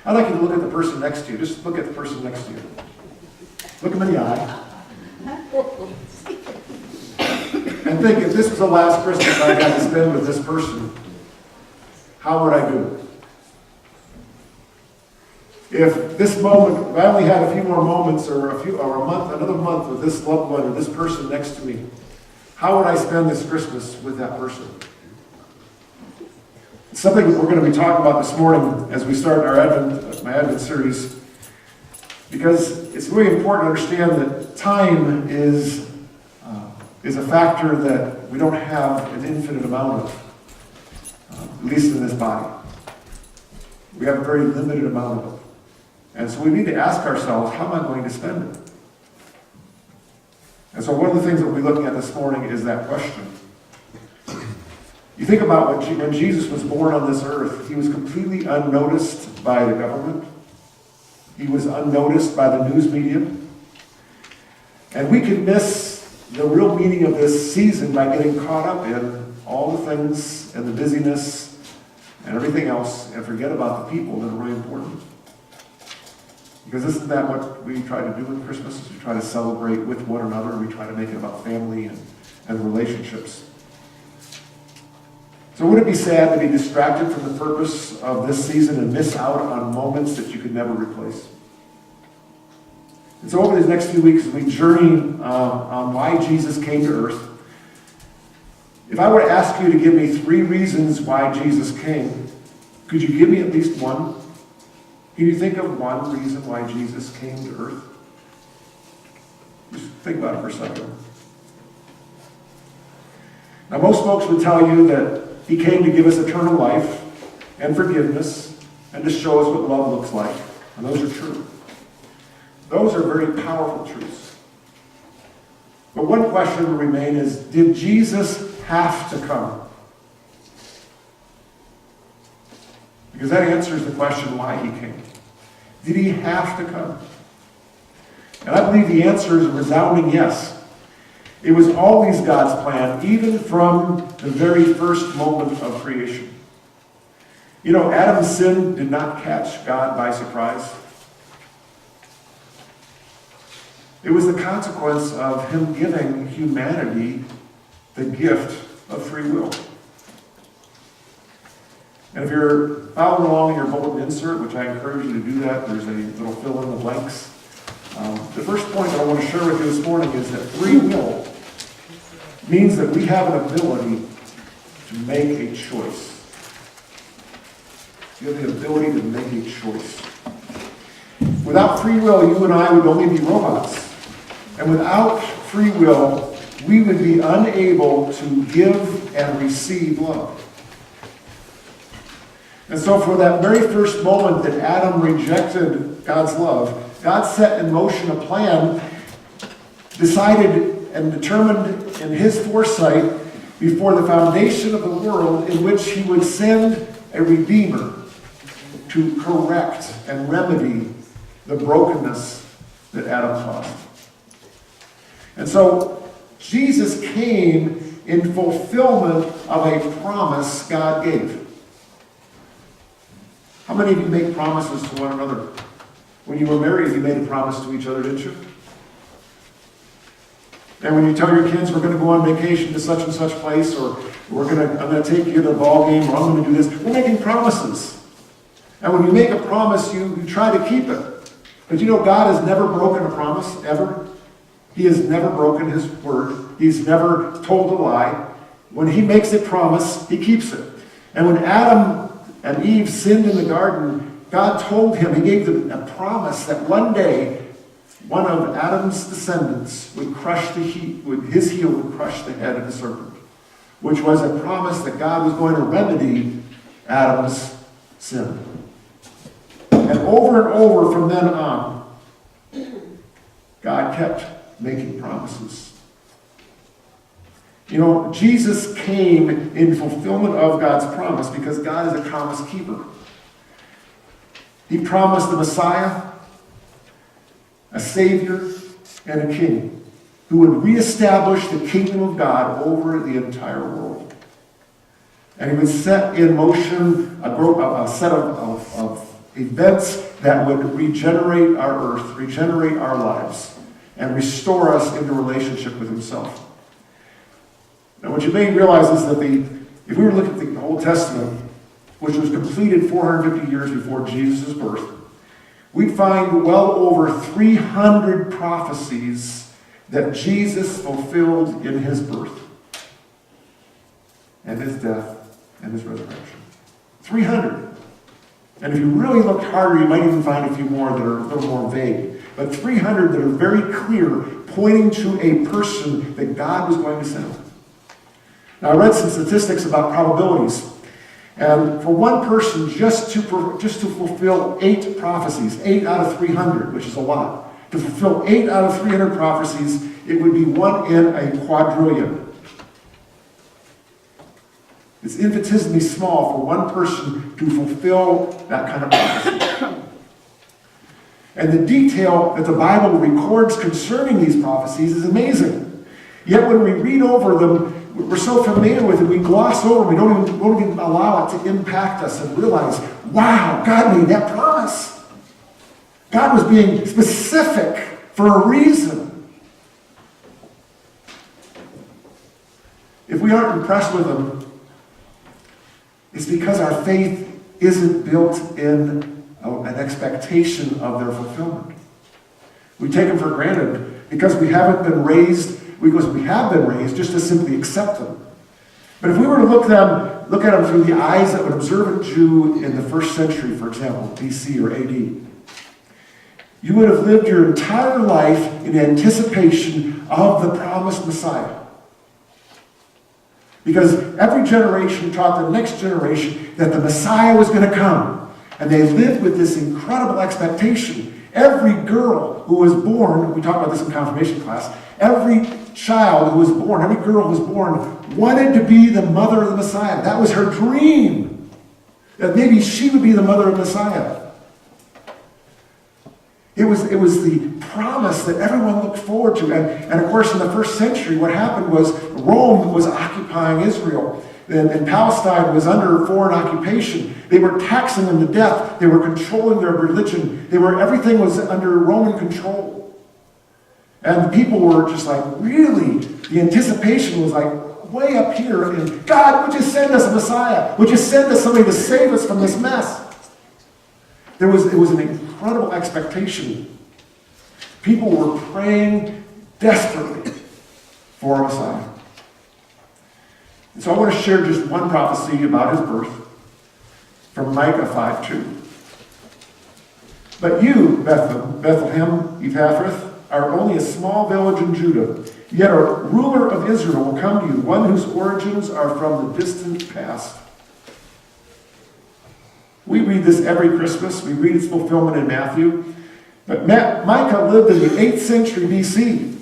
I'd like you to look at the person next to you. Just look at the person next to you. Look them in the eye. And think, if this was the last Christmas I got to spend with this person, how would I do? If this moment, if I only had a few more moments or another month with this loved one or this person next to me, how would I spend this Christmas with that person? It's something that we're going to be talking about this morning as we start my Advent series, because it's really important to understand that time is a factor that we don't have an infinite amount of, at least in this body. We have a very limited amount of it. And so we need to ask ourselves, how am I going to spend it? And so one of the things that we'll be looking at this morning is that question. You think about when Jesus was born on this earth, he was completely unnoticed by the government. He was unnoticed by the news media. And we can miss the real meaning of this season by getting caught up in all the things and the busyness and everything else and forget about the people that are really important. Because isn't that what we try to do with Christmas? Is we try to celebrate with one another. We try to make it about family and relationships. So would it be sad to be distracted from the purpose of this season and miss out on moments that you could never replace? And so over these next few weeks, as we journey on why Jesus came to earth, if I were to ask you to give me 3 reasons why Jesus came, could you give me at least one? Can you think of one reason why Jesus came to earth? Just think about it for a second. Now, most folks would tell you that he came to give us eternal life and forgiveness and to show us what love looks like. And those are true. Those are very powerful truths. But one question will remain is, did Jesus have to come? Because that answers the question why he came. Did he have to come? And I believe the answer is a resounding yes. It was always God's plan, even from the very first moment of creation. You know, Adam's sin did not catch God by surprise. It was the consequence of him giving humanity the gift of free will. And if you're following along in your bulletin insert, which I encourage you to do that, there's a little fill in the blanks. The first point that I want to share with you this morning is that free will means that we have an ability to make a choice. You have the ability to make a choice. Without free will, you and I would only be robots. And without free will, we would be unable to give and receive love. And so for that very first moment that Adam rejected God's love, God set in motion a plan, decided and determined in his foresight before the foundation of the world, in which he would send a Redeemer to correct and remedy the brokenness that Adam caused. And so Jesus came in fulfillment of a promise God gave. How many of you make promises to one another? When you were married, you made a promise to each other, didn't you? And when you tell your kids, we're going to go on vacation to such and such place, or I'm going to take you to a ball game, or I'm going to do this, we're making promises. And when you make a promise, you try to keep it. But you know, God has never broken a promise, ever. He has never broken his word. He's never told a lie. When he makes a promise, he keeps it. And when Adam and Eve sinned in the garden, God told him, he gave them a promise that one day, one of Adam's descendants would crush his heel would crush the head of the serpent, which was a promise that God was going to remedy Adam's sin. And over from then on, God kept making promises. You know, Jesus came in fulfillment of God's promise because God is a promise keeper. He promised the Messiah, a Savior, and a King who would reestablish the kingdom of God over the entire world. And he would set in motion a set of events that would regenerate our earth, regenerate our lives, and restore us into relationship with himself. Now, what you may realize is that if we were looking at the Old Testament, which was completed 450 years before Jesus' birth, we'd find well over 300 prophecies that Jesus fulfilled in his birth, and his death, and his resurrection. 300. And if you really look harder, you might even find a few more that are a little more vague. But 300 that are very clear, pointing to a person that God was going to send. Now, I read some statistics about probabilities. And for one person just to fulfill 8 prophecies, 8 out of 300, which is a lot, to fulfill 8 out of 300 prophecies, it would be 1 in a quadrillion. It's infinitesimally small for one person to fulfill that kind of prophecy. And the detail that the Bible records concerning these prophecies is amazing. Yet when we read over them, we're so familiar with it, we gloss over, we don't even allow it to impact us and realize, wow, God made that promise. God was being specific for a reason. If we aren't impressed with them, it's because our faith isn't built in an expectation of their fulfillment. We take them for granted because we have been raised just to simply accept them. But if we were to look at them through the eyes of an observant Jew in the first century, for example, BC or AD, you would have lived your entire life in anticipation of the promised Messiah. Because every generation taught the next generation that the Messiah was going to come. And they lived with this incredible expectation. Every girl who was born, we talked about this in confirmation class, every child who was born, every girl who was born wanted to be the mother of the Messiah. That was her dream. That maybe she would be the mother of the Messiah. It was the promise that everyone looked forward to. And of course, in the first century, what happened was Rome was occupying Israel. And Palestine was under foreign occupation. They were taxing them to death. They were controlling their religion. Everything was under Roman control. And the people were just like, really? The anticipation was like way up here. And God, would you send us a Messiah? Would you send us somebody to save us from this mess? It was an incredible expectation. People were praying desperately for a Messiah. And so I want to share just one prophecy about his birth from Micah 5:2. But you, Bethlehem Ephrathah, are only a small village in Judah. Yet a ruler of Israel will come to you, one whose origins are from the distant past. We read this every Christmas. We read its fulfillment in Matthew. But Micah lived in the 8th century BC,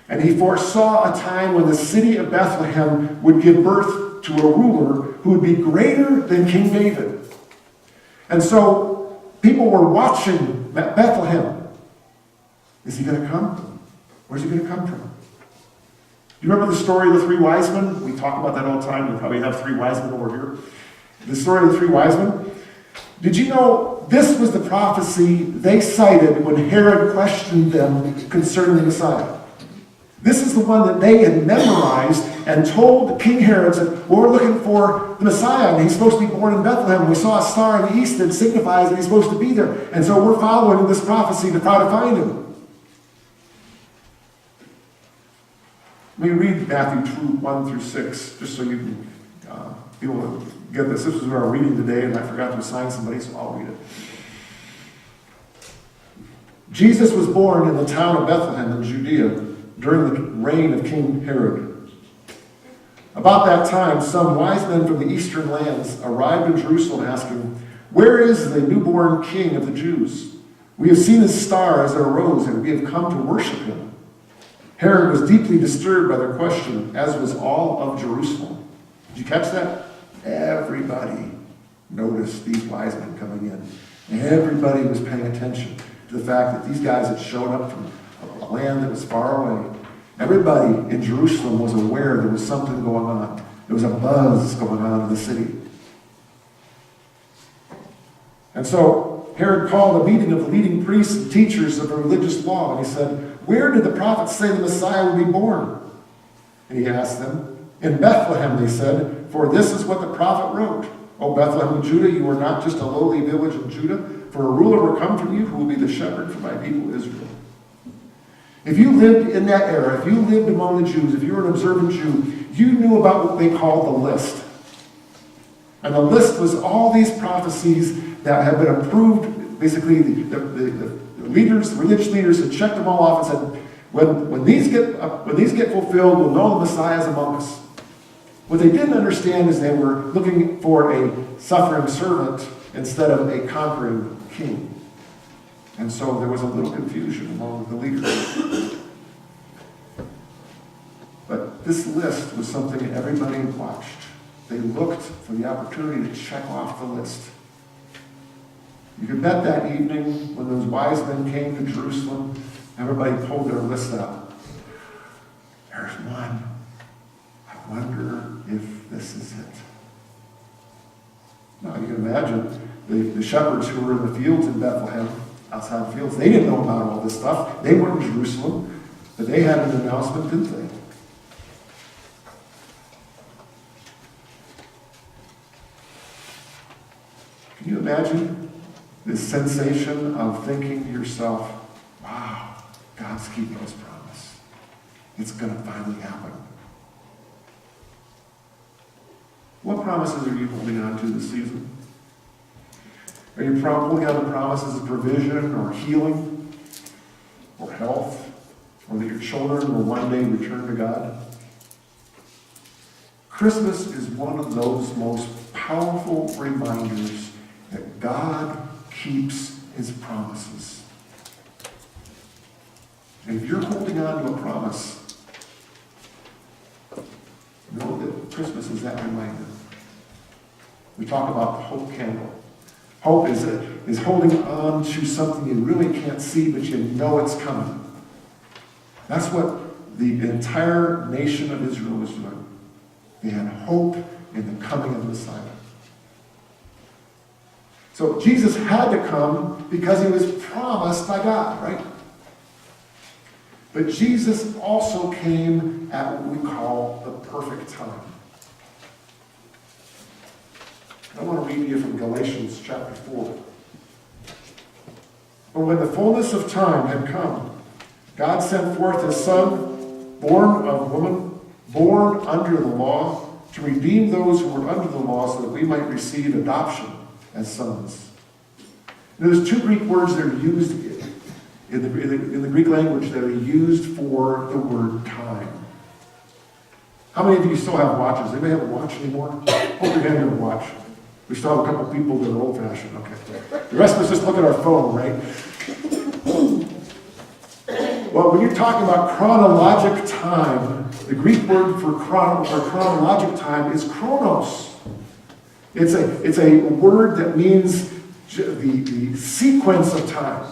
and he foresaw a time when the city of Bethlehem would give birth to a ruler who would be greater than King David. And so people were watching Bethlehem. Is he going to come? Where's he going to come from? Do you remember the story of the 3 wise men? We talk about that all the time. We probably have 3 wise men over here. The story of the 3 wise men. Did you know this was the prophecy they cited when Herod questioned them concerning the Messiah? This is the one that they had memorized and told King Herod, said, well, we're looking for the Messiah, and he's supposed to be born in Bethlehem. We saw a star in the east that signifies that he's supposed to be there. And so we're following this prophecy to try to find him. Let me read Matthew 2:1-6, just so you can be able to get this. This is what I'm reading today, and I forgot to assign somebody, so I'll read it. Jesus was born in the town of Bethlehem in Judea during the reign of King Herod. About that time, some wise men from the eastern lands arrived in Jerusalem asking, where is the newborn king of the Jews? We have seen his star as it arose, and we have come to worship him. Herod was deeply disturbed by their question, as was all of Jerusalem. Did you catch that? Everybody noticed these wise men coming in. Everybody was paying attention to the fact that these guys had shown up from a land that was far away. Everybody in Jerusalem was aware there was something going on. There was a buzz going on in the city. And so Herod called a meeting of the leading priests and teachers of the religious law, and he said, "Where did the prophets say the Messiah would be born?" And he asked them. "In Bethlehem," they said, "for this is what the prophet wrote. O Bethlehem of Judah, you are not just a lowly village in Judah, for a ruler will come from you who will be the shepherd for my people Israel." If you lived in that era, if you lived among the Jews, if you were an observant Jew, you knew about what they called the list. And the list was all these prophecies that had been approved. Basically, the leaders, the religious leaders had checked them all off and said, when these get fulfilled, we'll know the Messiah is among us. What they didn't understand is they were looking for a suffering servant instead of a conquering king. And so there was a little confusion among the leaders. But this list was something that everybody watched. They looked for the opportunity to check off the list. You could bet that evening when those wise men came to Jerusalem, everybody pulled their list out. There's one. I wonder if this is it. Now you can imagine the shepherds who were in the fields in Bethlehem, outside the fields, they didn't know about all this stuff. They weren't in Jerusalem, but they had an announcement, didn't they? Can you imagine this sensation of thinking to yourself, wow, God's keeping his promise. It's going to finally happen. What promises are you holding on to this season? Are you holding on to promises of provision or healing or health, or that your children will one day return to God? Christmas is one of those most powerful reminders that God keeps his promises. And if you're holding on to a promise, know that Christmas is that reminder. We talk about the hope candle. Hope is holding on to something you really can't see, but you know it's coming. That's what the entire nation of Israel was doing. They had hope in the coming of the Messiah. So Jesus had to come because he was promised by God, right? But Jesus also came at what we call the perfect time. I want to read you from Galatians chapter 4. But when the fullness of time had come, God sent forth his Son, born of woman, born under the law, to redeem those who were under the law so that we might receive adoption as sons. And there's two Greek words that are used in the Greek language that are used for the word time. How many of you still have watches? Anybody have a watch anymore? Hold your hand in a watch. We still have a couple people that are old-fashioned. Okay. The rest of us just look at our phone, right? Well, when you're talking about chronologic time, the Greek word for chronologic time is chronos. It's a word that means the sequence of time.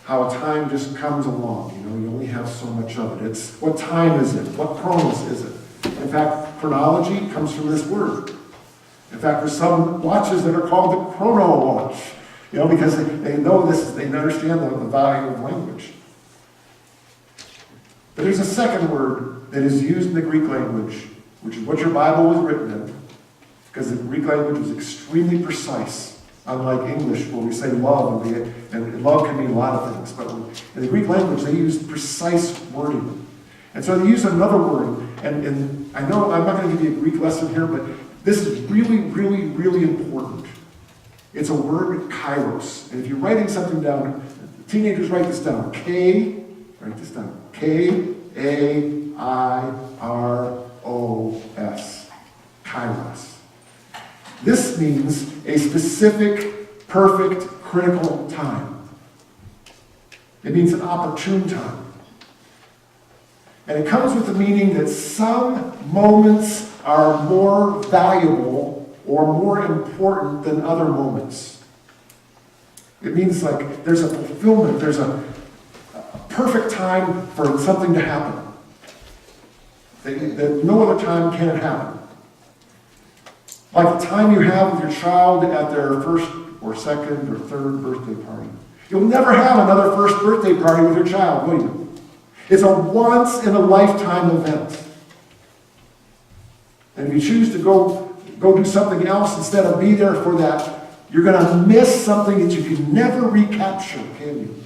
How time just comes along. You only have so much of it. It's what time is it? What chronos is it? In fact, chronology comes from this word. In fact, there's some watches that are called the chrono watch, because they know this, they understand the value of language. But there's a second word that is used in the Greek language, which is what your Bible was written in, because the Greek language was extremely precise, unlike English, where we say love, and love can mean a lot of things, but in the Greek language, they use precise wording. And so they use another word, and I know I'm not going to give you a Greek lesson here, but this is really, really, really important. It's a word, kairos. And if you're writing something down, teenagers write this down. Write this down. K-A-I-R-O-S. Kairos. This means a specific, perfect, critical time. It means an opportune time. And it comes with the meaning that some moments are more valuable or more important than other moments. It means like there's a fulfillment, there's a perfect time for something to happen. That no other time can happen. Like the time you have with your child at their first or second or third birthday party. You'll never have another first birthday party with your child, will you? It's a once-in-a-lifetime event. And if you choose to go do something else instead of be there for that, you're going to miss something that you can never recapture, can you?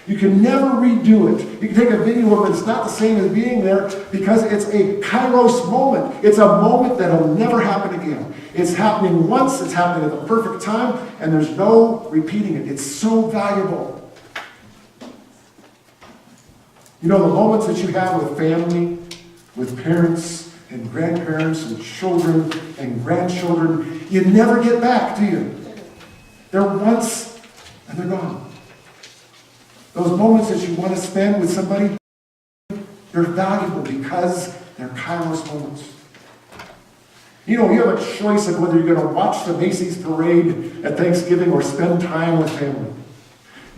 You can never redo it. You can take a video of it, it's not the same as being there because it's a kairos moment. It's a moment that will never happen again. It's happening once, it's happening at the perfect time, and there's no repeating it. It's so valuable. You know, the moments that you have with family, with parents and grandparents and children and grandchildren, you never get back, do you? They're once and they're gone. Those moments that you want to spend with somebody, they're valuable because they're kairos moments. You know, you have a choice of whether you're going to watch the Macy's parade at Thanksgiving or spend time with family.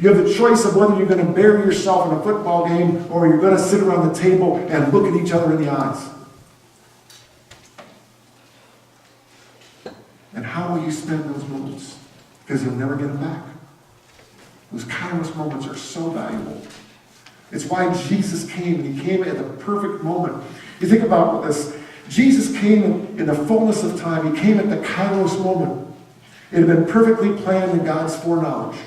You have the choice of whether you're going to bury yourself in a football game or you're going to sit around the table and look at each other in the eyes. And how will you spend those moments? Because you'll never get them back. Those kairos moments are so valuable. It's why Jesus came, and he came at the perfect moment. You think about this. Jesus came in the fullness of time. He came at the kairos moment. It had been perfectly planned in God's foreknowledge.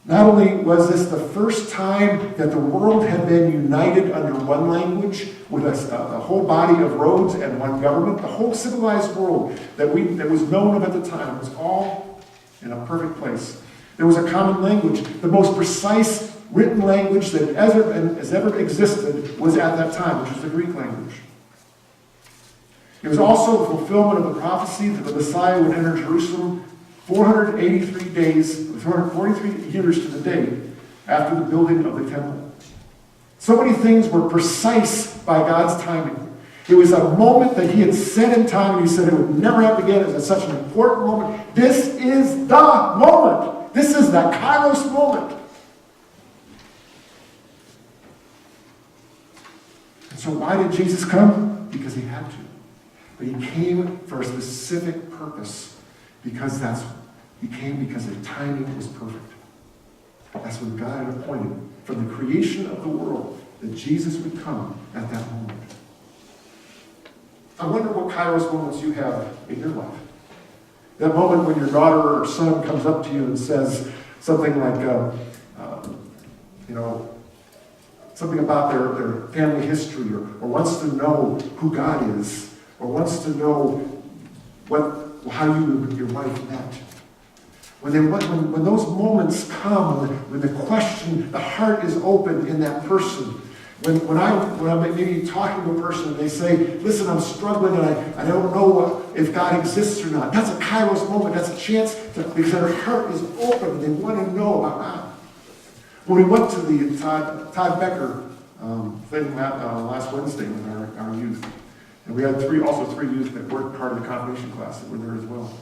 Not only was this the first time that the world had been united under one language, with a whole body of roads and one government, the whole civilized world that was known of at the time was all in a perfect place. There was a common language. The most precise written language that has ever existed was at that time, which was the Greek language. It was also the fulfillment of the prophecy that the Messiah would enter Jerusalem 483 days, 443 years to the day after the building of the temple. So many things were precise by God's timing. It was a moment that he had set in time, and he said it would never happen again. It was such an important moment. This is the moment. This is the kairos moment. And so why did Jesus come? Because he had to. But he came for a specific purpose. Because he came because the timing was perfect. That's when God had appointed from the creation of the world that Jesus would come at that moment. I wonder what kairos moments you have in your life. That moment when your daughter or son comes up to you and says something like, something about their family history, or wants to know who God is, or wants to know how you and your wife met. When those moments come, when the question, the heart is open in that person, when I'm maybe talking to a person and they say, listen, I'm struggling and I don't know if God exists or not. That's a kairos moment. That's a chance because their heart is open and they want to know about God. When we went to the Todd Becker thing last Wednesday with our youth, and we had three youth that were part of the confirmation class that were there as well.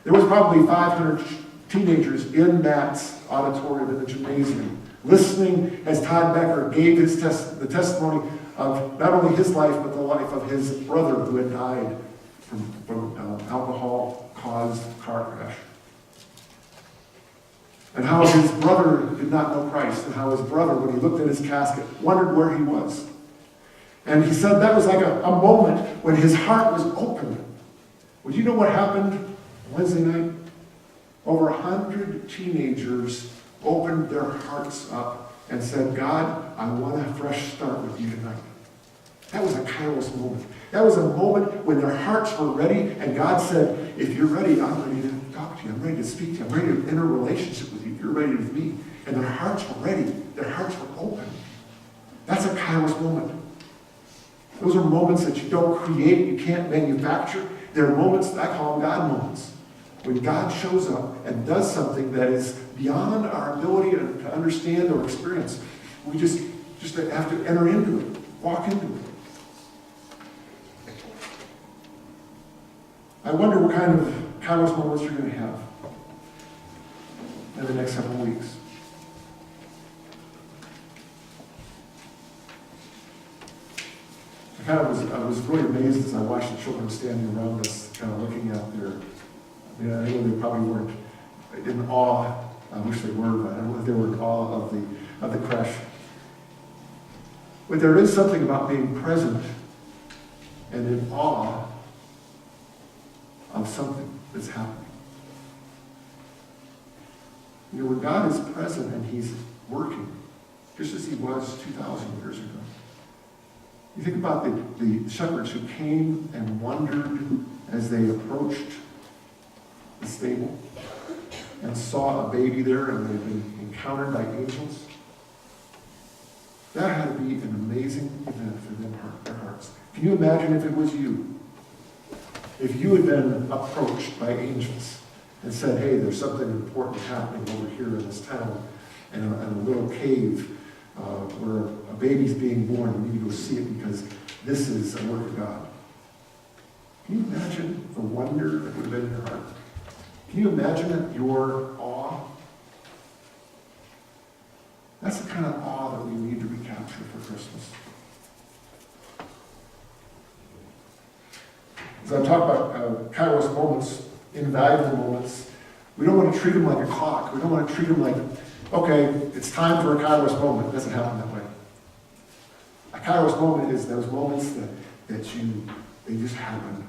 There was probably 500 teenagers in that auditorium in the gymnasium, listening as Todd Becker gave the testimony of not only his life, but the life of his brother who had died from alcohol-caused car crash. And how his brother did not know Christ, and how his brother, when he looked at his casket, wondered where he was. And he said that was like a moment when his heart was open. Well, you know what happened Wednesday night? Over 100 teenagers opened their hearts up and said, God, I want a fresh start with you tonight. That was a kairos moment. That was a moment when their hearts were ready, and God said, if you're ready, I'm ready to talk to you. I'm ready to speak to you. I'm ready to enter a relationship with you. If you're ready with me. And their hearts were ready. Their hearts were open. That's a kairos moment. Those are moments that you don't create, you can't manufacture. They're moments, I call them God moments. When God shows up and does something that is beyond our ability to understand or experience, we just have to enter into it, walk into it. I wonder what kind of kairos moments you're going to have in the next couple of weeks. I was really amazed as I watched the children standing around us, kind of looking out there. I mean, I know they probably weren't in awe. I wish they were, but I don't know if they were in awe of the crash. But there is something about being present and in awe of something that's happening. You know, when God is present and he's working, just as he was 2,000 years ago. You think about the shepherds who came and wondered as they approached the stable and saw a baby there and they'd been encountered by angels. That had to be an amazing event for their hearts. Can you imagine if it was you? If you had been approached by angels and said, hey, there's something important happening over here in this town, and a little cave where a baby's being born, and you need to go see it because this is a work of God. Can you imagine the wonder that would have been in your heart? Can you imagine your awe? That's the kind of awe that we need to recapture for Christmas. As I talk about Kairos moments, invaluable moments, we don't want to treat them like a clock. We don't want to treat them like, okay, it's time for a Kairos moment. It doesn't happen that way. A Kairos moment is those moments that they just happen.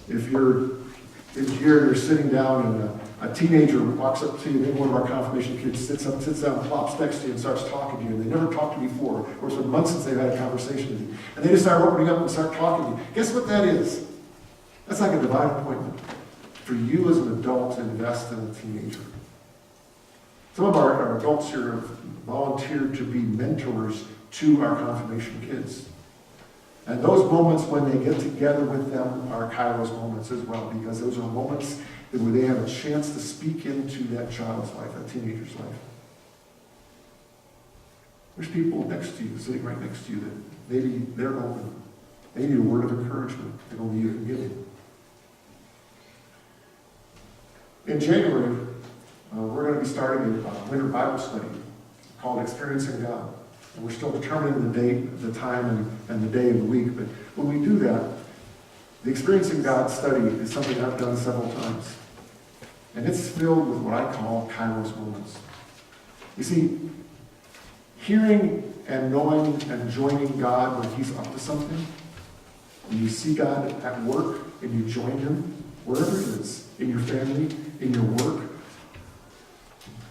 If you're sitting down and a teenager walks up to you, maybe one of our confirmation kids sits down, plops next to you and starts talking to you, and they never talked to you before, or it's been months since they've had a conversation with you, and they just start opening up and start talking to you. Guess what that is? That's like a divine appointment for you as an adult to invest in a teenager. Some of our adults here have volunteered to be mentors to our confirmation kids. And those moments when they get together with them are Kairos moments as well, because those are moments where they have a chance to speak into that child's life, that teenager's life. There's people next to you, sitting right next to you, that maybe they're open. They need a word of encouragement that only you can give them. In January, we're going to be starting a winter Bible study called Experiencing God. And we're still determining the date, the time, and the day of the week. But when we do that, the Experiencing God study is something I've done several times. And it's filled with what I call Kairos moments. You see, hearing and knowing and joining God when he's up to something, when you see God at work and you join him, wherever it is, in your family, in your work,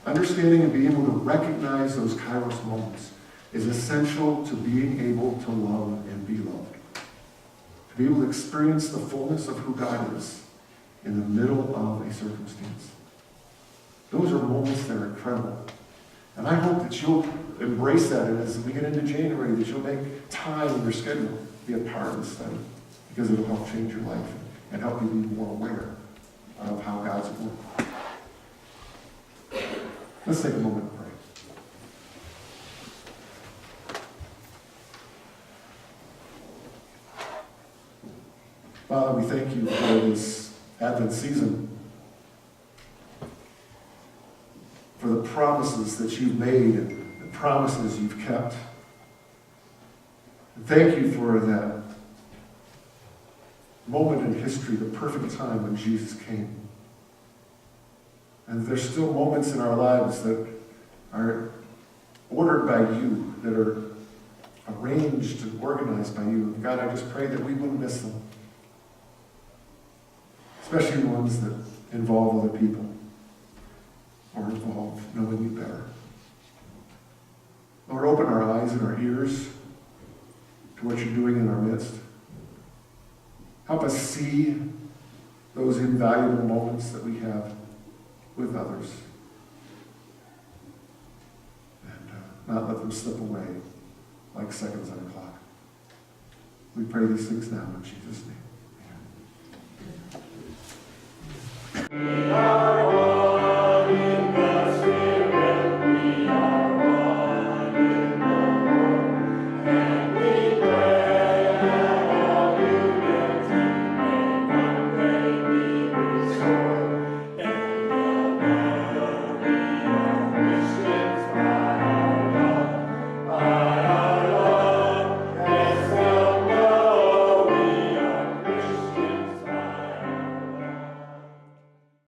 understanding and being able to recognize those Kairos moments is essential to being able to love and be loved. To be able to experience the fullness of who God is in the middle of a circumstance. Those are moments that are incredible. And I hope that you'll embrace that, and as we get into January, that you'll make time in your schedule to be a part of the study, because it'll help change your life and help you be more aware of how God's at work. Let's take a moment to pray. Father, we thank you for this Advent season, for the promises that you've made and the promises you've kept. And thank you for that moment in history, the perfect time when Jesus came. And there's still moments in our lives that are ordered by you, that are arranged and organized by you. And God, I just pray that we wouldn't miss them. Especially the ones that involve other people or involve knowing you better. Lord, open our eyes and our ears to what you're doing in our midst. Help us see those invaluable moments that we have with others. And not let them slip away like seconds on a clock. We pray these things now in Jesus' name. Amen.